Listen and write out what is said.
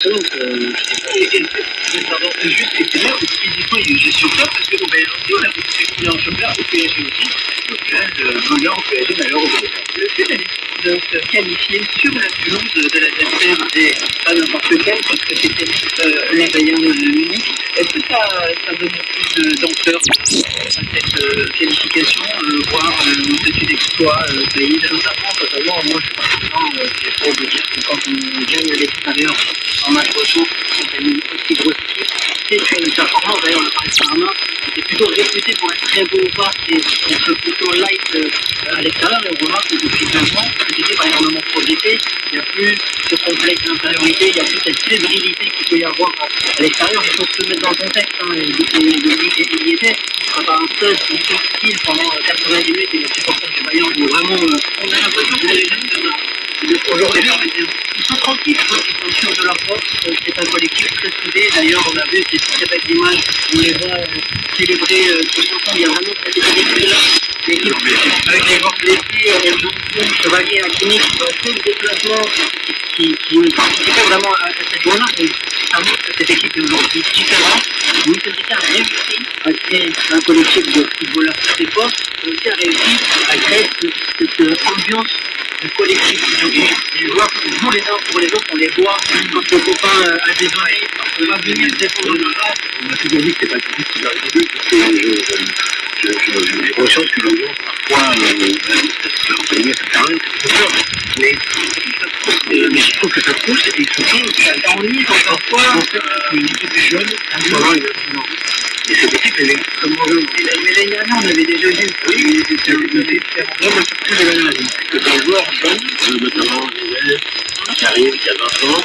Donc, je savoir juste effectivement physiquement il y a une gestion ça parce que au PSG aussi on a beaucoup de clients en championnat au PSG aussi. Donc vainqueur au PSG d'ailleurs au PSG. Le fait de se qualifier sur la pelouse de l'adversaire et pas n'importe lequel parce que c'était les Bayern Munich. Est-ce que ça donne plus d'ampleur à cette qualification, voire un petit exploit pays notamment moi je suis partisan c'est pour de dire que quand on gagne à l'extérieur en match retour, quand elle est une aussi grosse équipe, c'est une performance. D'ailleurs, le Paris Saint-Germain était plutôt réputé pour être très beau au parc et être plutôt light à l'extérieur. Et on remarque que depuis 2 ans, cette équipe a énormément progressé. Il n'y a plus ce complexe d'infériorité, il n'y a plus cette fébrilité qu'il peut y avoir à l'extérieur. Il faut se mettre dans le contexte. Hein, et il y était. Quand un seul style pendant 90 minutes et les supporters du Bayern vont vraiment. On a l'impression que les jeunes aujourd'hui, ils sont tranquilles, ils sont sûrs de leur force. C'est un collectif très soudé. D'ailleurs, on a vu ces très belles images où les gens célébrer tous ensemble. Il y a vraiment cette équipe-là. L'équipe avec les joueurs blessés, les joueurs Chevalier, Hakimi, qui ont fait le déplacement, qui participaient vraiment à cette journée-là. Et ça montre que cette équipe est aujourd'hui différente. Michel Dita a réussi à créer un collectif de footballeurs très forts, mais aussi a réussi à créer cette ambiance de collectif. Les joueurs jouent les uns pour les autres, on les voit quand le copain a des oreilles, on va venir défendre le race. On a toujours dit que c'était pas tout ce qui va arriver, parce que j'ai conscience que l'ambiance, parfois, ça s'arrête, c'est sûr. Mais je trouve que ça pousse et surtout, ça enlise encore fois une équipe jeune, vraiment une influence. Et cette équipe, elle est extrêmement jeune. Mais l'année dernière, on avait déjà vu. Oui, c'était une équipe différente. Là, moi, je trouve que j'ai l'année dernière. C'est un joueur jeune, notamment Nivelle, qui arrive, qui a 20 ans,